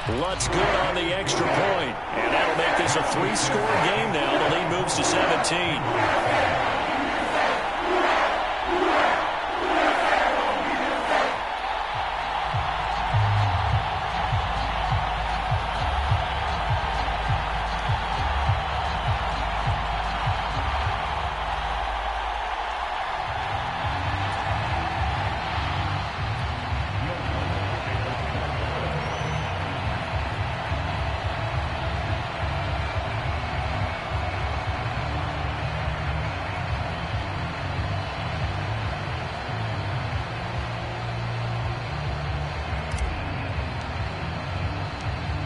Lutz good on the extra point. And that'll make this a 3-score game now. The lead moves to 17.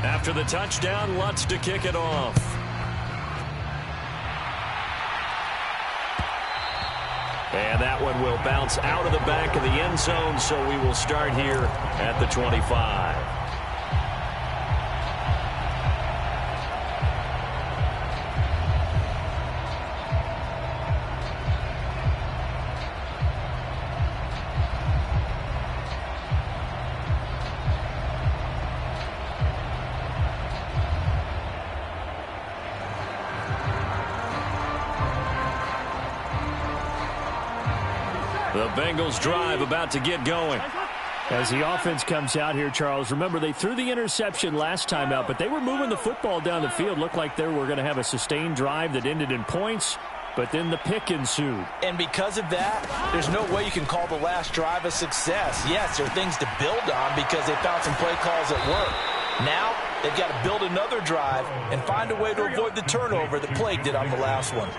After the touchdown, Lutz to kick it off. And that one will bounce out of the back of the end zone, so we will start here at the 25. The Bengals drive about to get going. As the offense comes out here, Charles, remember they threw the interception last time out, but they were moving the football down the field. Looked like they were going to have a sustained drive that ended in points, but then the pick ensued. And because of that, there's no way you can call the last drive a success. Yes, there are things to build on because they found some play calls that work. Now, they've got to build another drive and find a way to avoid the turnover that plagued it on the last one.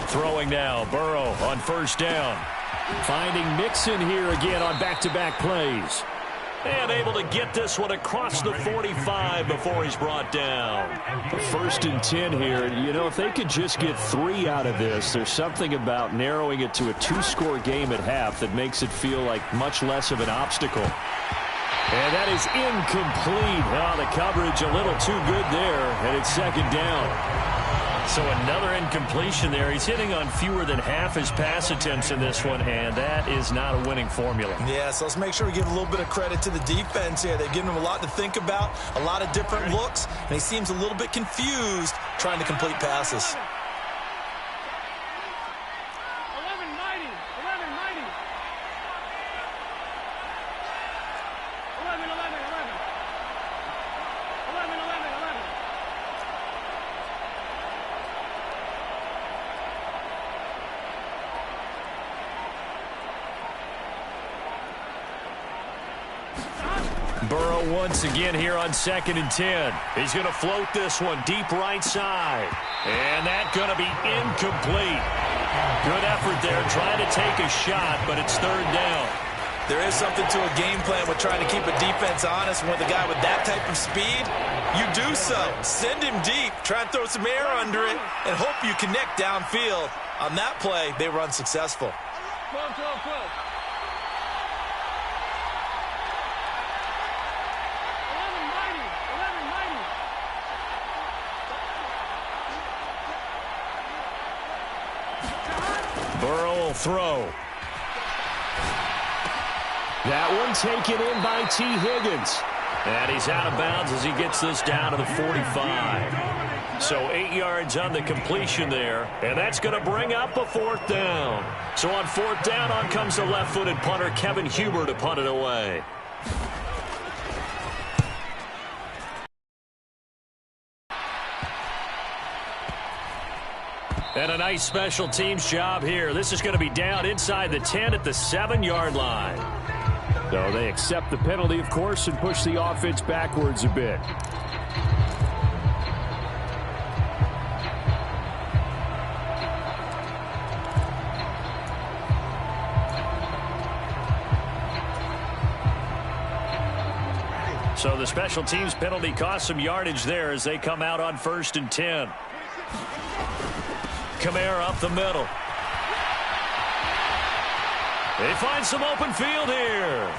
Throwing now, Burrow on first down. Finding Mixon here again on back-to-back plays. And able to get this one across the 45 before he's brought down. 1st and 10 here. You know, if they could just get 3 out of this, there's something about narrowing it to a 2-score game at half that makes it feel like much less of an obstacle. And that is incomplete. Oh, the coverage a little too good there, and it's 2nd down. So another incompletion there. He's hitting on fewer than half his pass attempts in this one, and that is not a winning formula. Yeah, so let's make sure we give a little bit of credit to the defense here. They've given him a lot to think about, a lot of different looks, and he seems a little bit confused trying to complete passes. Burrow once again here on 2nd and 10. He's going to float this one deep right side. And that's going to be incomplete. Good effort there trying to take a shot, but it's 3rd down. There is something to a game plan with trying to keep a defense honest. With a guy with that type of speed, you do so. Send him deep, try and throw some air under it, and hope you connect downfield. On that play, they were unsuccessful. 12. Burrow will throw. That one taken in by T. Higgins. And he's out of bounds as he gets this down to the 45. So 8 yards on the completion there. And that's going to bring up a 4th down. So on 4th down, on comes the left-footed punter, Kevin Huber, to punt it away. And a nice special teams job here. This is going to be down inside the 10 at the 7-yard line. So they accept the penalty, of course, and push the offense backwards a bit. So the special teams penalty cost some yardage there as they come out on 1st and 10. Kamara up the middle. They find some open field here.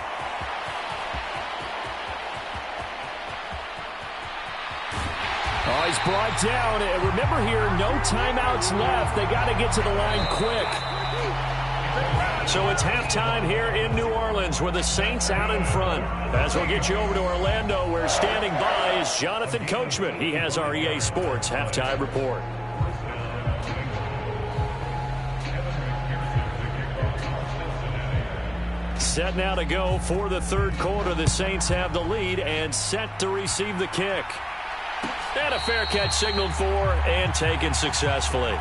Oh, he's brought down. And remember here, no timeouts left. They got to get to the line quick. So it's halftime here in New Orleans with the Saints out in front. As we'll get you over to Orlando, where standing by is Jonathan Coachman. He has our EA Sports halftime report. Set now to go for the third quarter. The Saints have the lead and set to receive the kick. And a fair catch signaled for and taken successfully.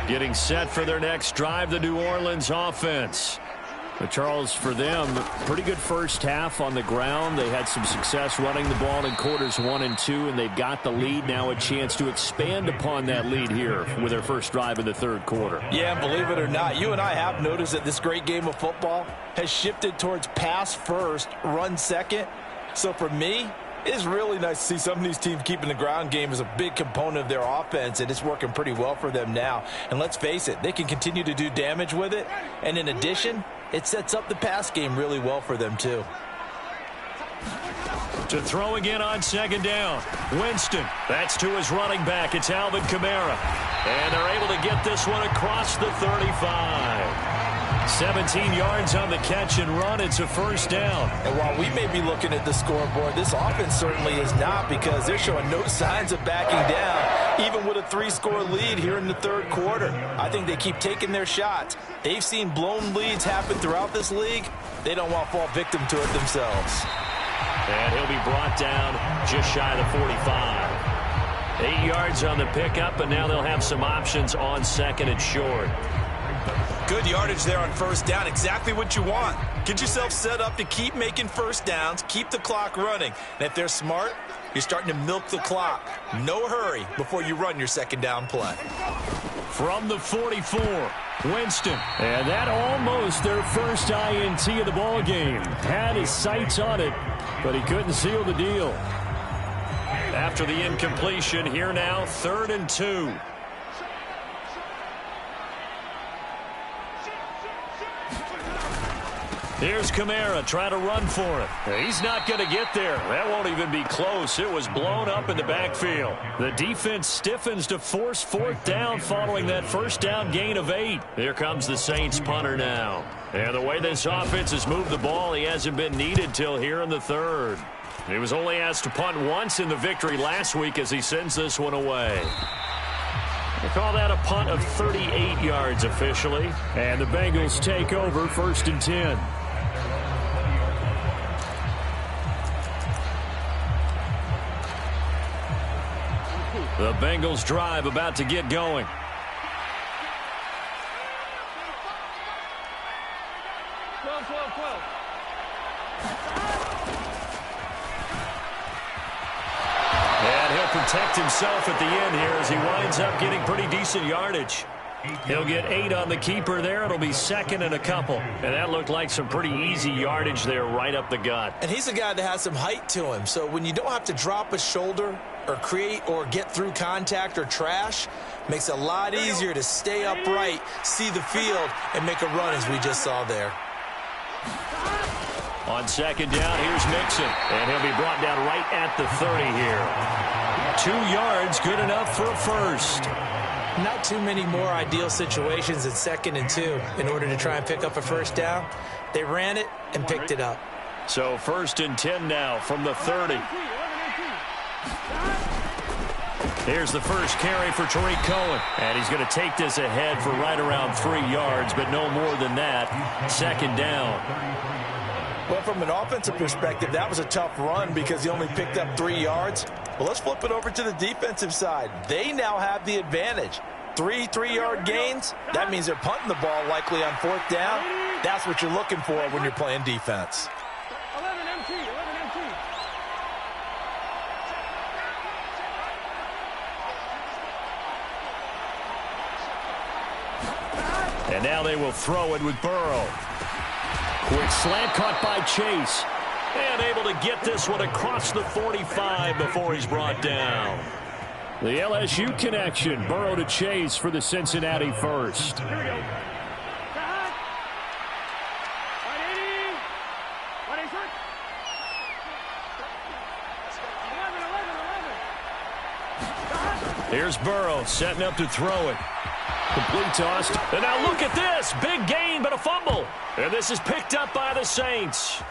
Getting set for their next drive, the New Orleans offense. But Charles, for them, pretty good first half on the ground. They had some success running the ball in quarters 1 and 2, and they've got the lead. Now a chance to expand upon that lead here with their first drive in the third quarter. Yeah, and believe it or not, you and I have noticed that this great game of football has shifted towards pass first, run second. So for me, it's really nice to see some of these teams keeping the ground game as a big component of their offense, and it's working pretty well for them now. And let's face it, they can continue to do damage with it. And in addition, it sets up the pass game really well for them, too. To throw again on second down. Winston. That's to his running back. It's Alvin Kamara. And they're able to get this one across the 35. 17 yards on the catch and run. It's a first down. And while we may be looking at the scoreboard, this offense certainly is not, because they're showing no signs of backing down, even with a 3-score lead here in the third quarter. I think they keep taking their shots. They've seen blown leads happen throughout this league. They don't want to fall victim to it themselves. And he'll be brought down just shy of the 45. 8 yards on the pickup, and now they'll have some options on second and short. Good yardage there on first down. Exactly what you want. Get yourself set up to keep making first downs, keep the clock running. And if they're smart, you're starting to milk the clock. No hurry before you run your second down play. From the 44, Winston. And that almost their first INT of the ball game. Had his sights on it, but he couldn't seal the deal. After the incompletion, here now, 3rd and 2. Here's Kamara trying to run for it. He's not going to get there. That won't even be close. It was blown up in the backfield. The defense stiffens to force 4th down following that first down gain of 8. Here comes the Saints punter now. And the way this offense has moved the ball, he hasn't been needed till here in the third. He was only asked to punt once in the victory last week as he sends this one away. They call that a punt of 38 yards officially. And the Bengals take over 1st and 10. The Bengals drive about to get going. And he'll protect himself at the end here as he winds up getting pretty decent yardage. He'll get 8 on the keeper there. It'll be 2nd and a couple. And that looked like some pretty easy yardage there right up the gut. And he's a guy that has some height to him. So when you don't have to drop a shoulder or create or get through contact or trash, makes it a lot easier to stay upright, see the field, and make a run as we just saw there. On second down, here's Mixon. And he'll be brought down right at the 30 here. 2 yards, good enough for a first. Not too many more ideal situations at 2nd and 2 in order to try and pick up a first down. They ran it and picked it up. So 1st and 10 now from the 30. Here's the first carry for Tariq Cohen. And he's going to take this ahead for right around 3 yards, but no more than that. 2nd down. Well, from an offensive perspective, that was a tough run because he only picked up 3 yards. Well, let's flip it over to the defensive side. They now have the advantage. 3 3-yard gains. That means they're punting the ball likely on 4th down. That's what you're looking for when you're playing defense. 11 MT, 11 MT. And now they will throw it with Burrow. Quick slant caught by Chase. And able to get this one across the 45 before he's brought down. The LSU connection. Burrow to Chase for the Cincinnati first. Here we go. Cut. 180. 186. 11, 11, 11. Here's Burrow setting up to throw it. Complete toss. And now look at this. Big gain, but a fumble. And this is picked up by the Saints.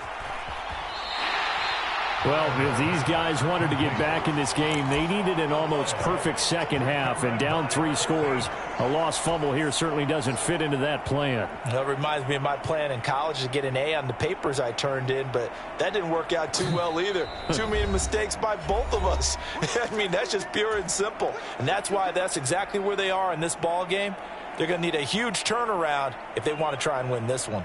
Well, if these guys wanted to get back in this game, they needed an almost perfect second half. And down 3 scores, a lost fumble here certainly doesn't fit into that plan. That reminds me of my plan in college to get an A on the papers I turned in, but that didn't work out too well either. Too many mistakes by both of us. I mean, that's just pure and simple. And that's why that's exactly where they are in this ball game. They're going to need a huge turnaround if they want to try and win this one.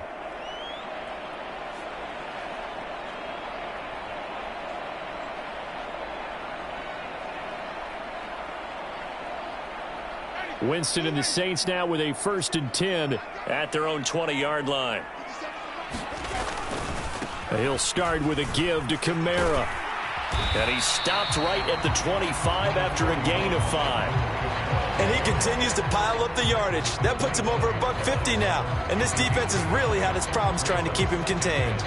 Winston and the Saints now with a 1st and 10 at their own 20-yard line. He'll start with a give to Kamara. And he stopped right at the 25 after a gain of 5. And he continues to pile up the yardage. That puts him over $150 now. And this defense has really had its problems trying to keep him contained.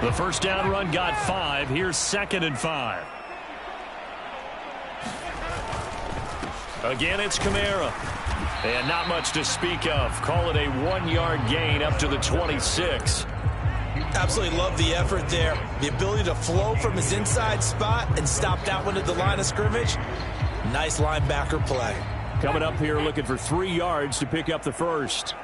The first down run got 5. Here's 2nd and 5. Again, it's Kamara. And not much to speak of. Call it a 1-yard gain up to the 26. Absolutely love the effort there. The ability to flow from his inside spot and stop that one at the line of scrimmage. Nice linebacker play. Coming up here looking for 3 yards to pick up the first.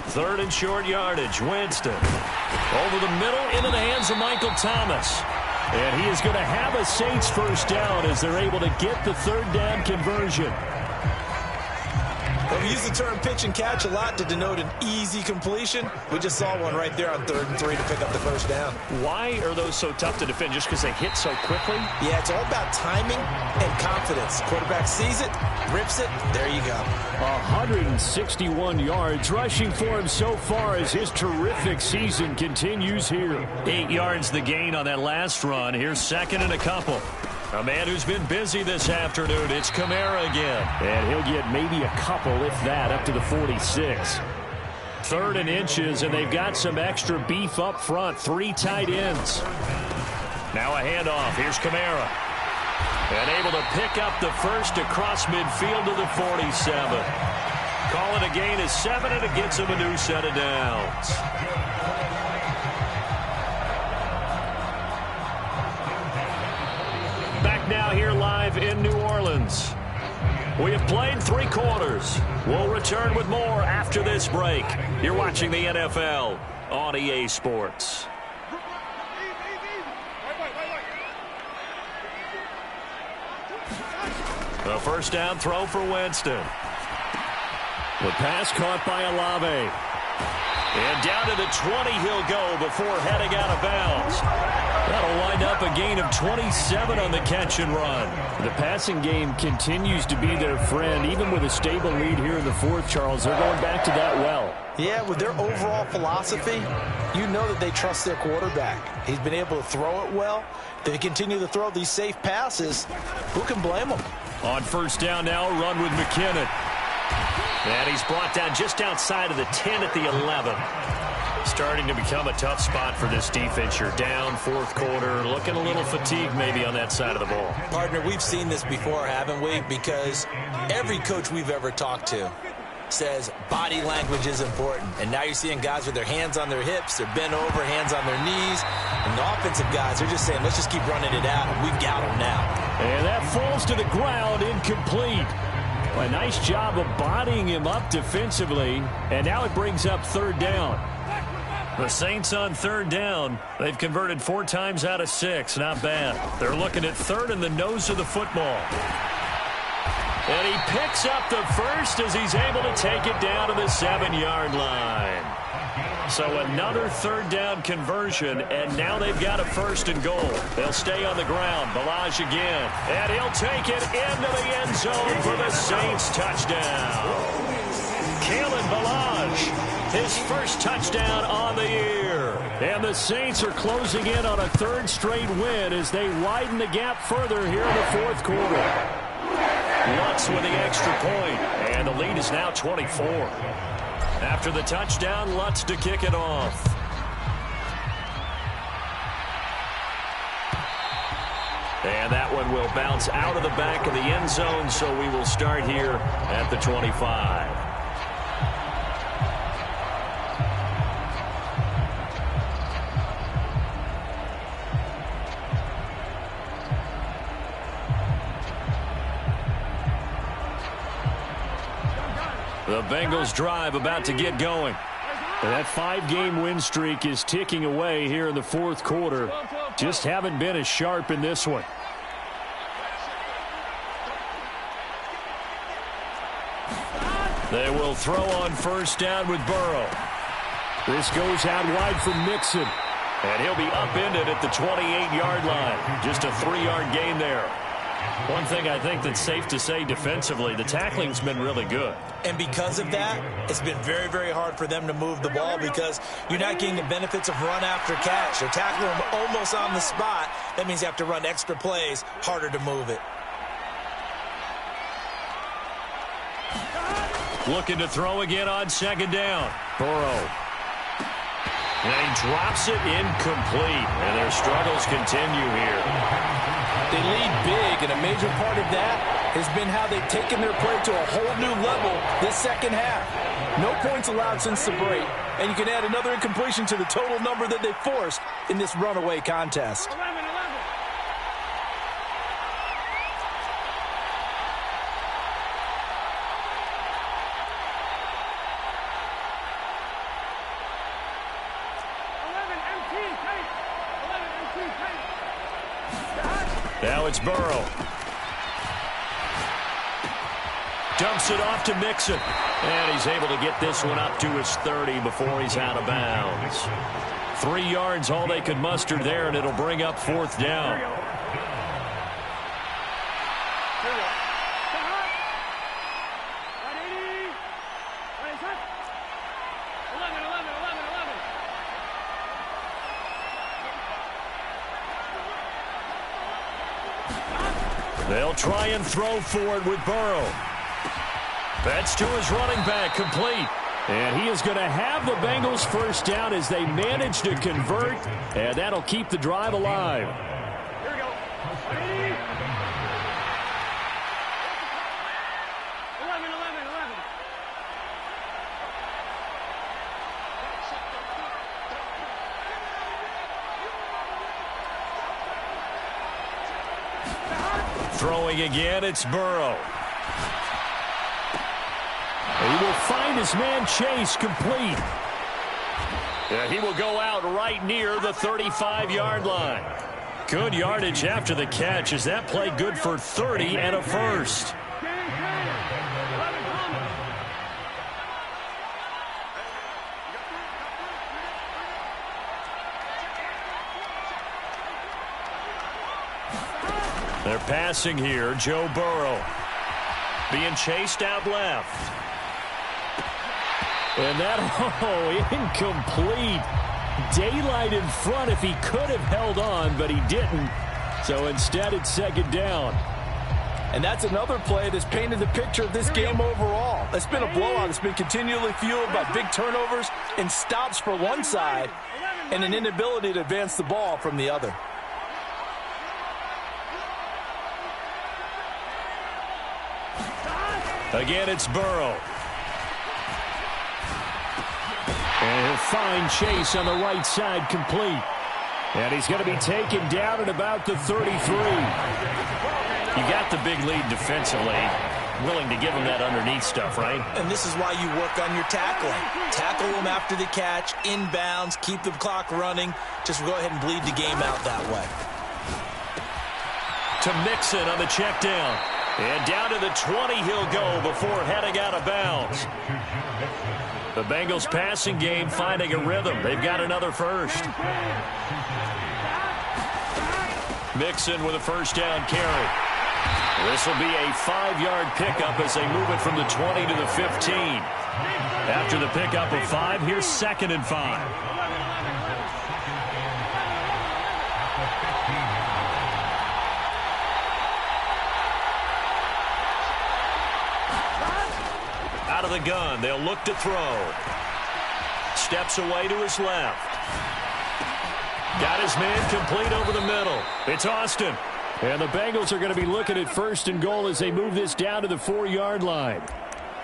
3rd and short yardage. Winston. Over the middle into the hands of Michael Thomas. And he is going to have a Saints first down as they're able to get the 3rd down conversion. Well, we use the term pitch and catch a lot to denote an easy completion. We just saw one right there on 3rd and 3 to pick up the first down. Why are those so tough to defend? Just because they hit so quickly? Yeah, it's all about timing and confidence. Quarterback sees it, rips it, there you go. 161 yards rushing for him so far as his terrific season continues here. 8 yards the gain on that last run. Here's 2nd and a couple. A man who's been busy this afternoon. It's Kamara again. And he'll get maybe a couple, if that, up to the 46. 3rd and inches, and they've got some extra beef up front. 3 tight ends. Now a handoff. Here's Kamara. And able to pick up the first across midfield to the 47. Call it a gain of 7, and it gets him a new set of downs. Back now here live in New Orleans. We have played 3 quarters. We'll return with more after this break. You're watching the NFL on EA Sports. The first down throw for Winston. The pass caught by Olave. And down to the 20 he'll go before heading out of bounds. That'll wind up a gain of 27 on the catch and run. The passing game continues to be their friend. Even with a stable lead here in the 4th, Charles, they're going back to that well. Yeah, with their overall philosophy, you know that they trust their quarterback. He's been able to throw it well. They continue to throw these safe passes. Who can blame them? On first down now, run with McKinnon. And he's brought down just outside of the 10 at the 11. Starting to become a tough spot for this defense. You're down 4th quarter, looking a little fatigued maybe on that side of the ball. Partner, we've seen this before, haven't we? Because every coach we've ever talked to says body language is important. And now you're seeing guys with their hands on their hips, they're bent over, hands on their knees. And the offensive guys, they're just saying, let's just keep running it out, and we've got them now. And that falls to the ground, incomplete. A nice job of bodying him up defensively. And now it brings up 3rd down. The Saints on 3rd down. They've converted 4 times out of 6. Not bad. They're looking at 3rd in the nose of the football. And he picks up the first as he's able to take it down to the 7-yard line. So another 3rd down conversion, and now they've got a 1st and goal. They'll stay on the ground. Balaj again. And he'll take it into the end zone for the Saints touchdown. Kalen Balaj, his first touchdown on the year. And the Saints are closing in on a 3rd straight win as they widen the gap further here in the 4th quarter. Lutz with the extra point, and the lead is now 24. After the touchdown, Lutz to kick it off. And that one will bounce out of the back of the end zone, so we will start here at the 25. The Bengals drive about to get going. And that 5-game win streak is ticking away here in the fourth quarter. Just haven't been as sharp in this one. They will throw on first down with Burrow. This goes out wide for Mixon. And he'll be upended at the 28-yard line. Just a 3-yard gain there. One thing I think that's safe to say defensively, the tackling's been really good. And because of that, it's been very, very hard for them to move the ball because you're not getting the benefits of run after catch. They're tackling them almost on the spot. That means you have to run extra plays, harder to move it. Looking to throw again on second down. Burrow. And he drops it incomplete. And their struggles continue here. They lead big, and a major part of that has been how they've taken their play to a whole new level this second half. No points allowed since the break, and you can add another incompletion to the total number that they forced in this runaway contest. 11. Now it's Burrow. Dumps it off to Mixon. And he's able to get this one up to his 30 before he's out of bounds. 3 yards, all they could muster there, and it'll bring up fourth down. They'll try and throw for it with Burrow. That's to his running back, complete. And he is going to have the Bengals first down as they manage to convert, and that'll keep the drive alive. Here we go. 11. Throwing again, it's Burrow. He will find his man Chase, complete. Yeah, he will go out right near the 35-yard line. Good yardage after the catch. Is that play good for 30 and a first? They're passing here. Joe Burrow being chased out left. And that, incomplete. Daylight in front if he could have held on, but he didn't. So instead, it's second down. And that's another play that's painted the picture of this game overall. It's been a blowout. It's been continually fueled by big turnovers and stops for one side and an inability to advance the ball from the other. Again, it's Burrow. And he'll find Chase on the right side, complete. And he's going to be taken down at about the 33. You got the big lead defensively. Willing to give him that underneath stuff, right? And this is why you work on your tackling. Tackle them after the catch, inbounds, keep the clock running. Just go ahead and bleed the game out that way. To Mixon on the check down. And down to the 20 he'll go before heading out of bounds. The Bengals passing game finding a rhythm. They've got another first. Mixon with a first down carry. This will be a 5-yard pickup as they move it from the 20 to the 15. After the pickup of 5, here's 2nd and 5. Out of the gun, they'll look to throw. Steps away to his left. Got his man complete over the middle. It's Austin. And the Bengals are going to be looking at 1st and goal as they move this down to the 4-yard line.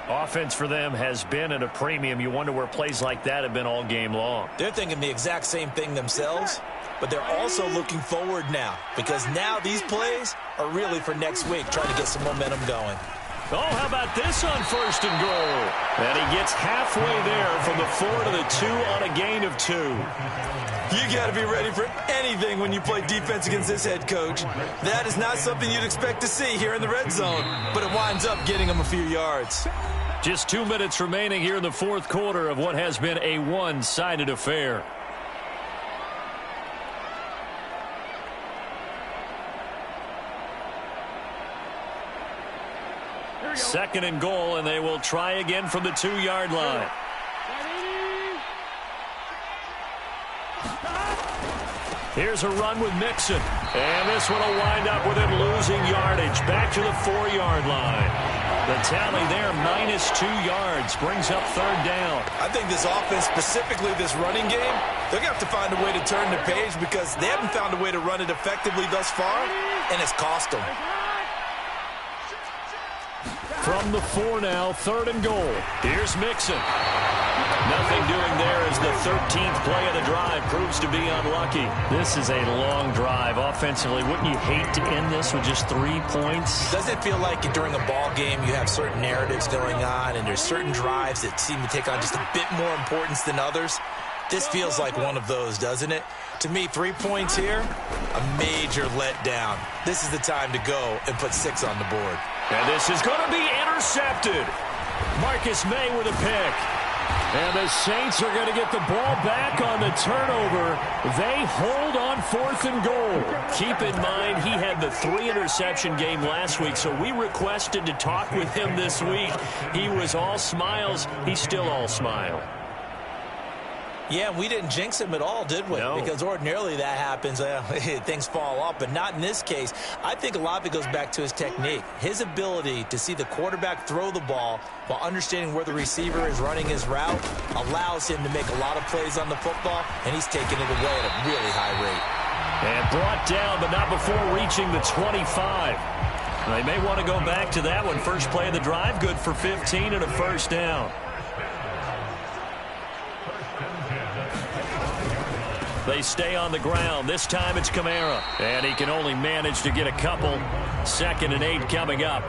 Offense for them has been at a premium. You wonder where plays like that have been all game long. They're thinking the exact same thing themselves, but they're also looking forward now because now these plays are really for next week, trying to get some momentum going. Oh, how about this on 1st and goal? And he gets halfway there from the 4 to the 2 on a gain of 2. You got to be ready for anything when you play defense against this head coach. That is not something you'd expect to see here in the red zone, but it winds up getting him a few yards. Just 2 minutes remaining here in the 4th quarter of what has been a one-sided affair. Second and goal, and they will try again from the 2-yard line. Here's a run with Mixon. And this one will wind up with him losing yardage. Back to the 4-yard line. The tally there, -2 yards, brings up 3rd down. I think this offense, specifically this running game, they're going to have to find a way to turn the page because they haven't found a way to run it effectively thus far, and it's cost them. From the 4 now, 3rd and goal. Here's Mixon. Nothing doing there as the 13th play of the drive proves to be unlucky. This is a long drive. Offensively, wouldn't you hate to end this with just 3 points? Does it feel like during a ball game you have certain narratives going on and there's certain drives that seem to take on just a bit more importance than others? This feels like one of those, doesn't it? To me, 3 points here, a major letdown. This is the time to go and put 6 on the board. And this is going to be intercepted. Marcus May with a pick. And the Saints are going to get the ball back on the turnover. They hold on 4th and goal. Keep in mind, he had the 3-interception game last week, so we requested to talk with him this week. He was all smiles. He's still all smile. Yeah, we didn't jinx him at all, did we? No. Because ordinarily that happens. Things fall off, but not in this case. I think a lot of it goes back to his technique. His ability to see the quarterback throw the ball while understanding where the receiver is running his route allows him to make a lot of plays on the football, and he's taking it away at a really high rate. And brought down, but not before reaching the 25. They may want to go back to that one. First play of the drive, good for 15 and a 1st down. They stay on the ground. This time it's Kamara. And he can only manage to get a couple. 2nd and 8 coming up.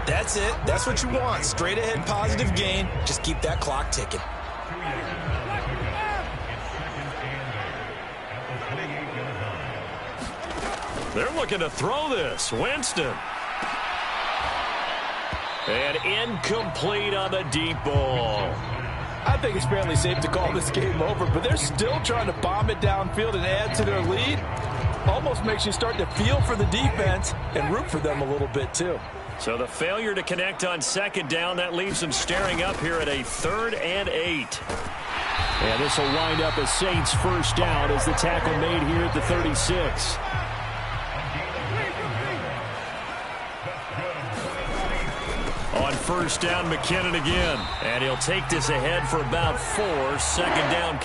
That's it. That's what you want. Straight ahead positive gain. Just keep that clock ticking. They're looking to throw this. Winston. And incomplete on the deep ball. I think it's fairly safe to call this game over, but they're still trying to bomb it downfield and add to their lead. Almost makes you start to feel for the defense and root for them a little bit, too. So the failure to connect on 2nd down, that leaves them staring up here at a 3rd and 8. And this will wind up a Saints 1st down as the tackle made here at the 36. On 1st down, McKinnon again. And he'll take this ahead for about 4. 2nd down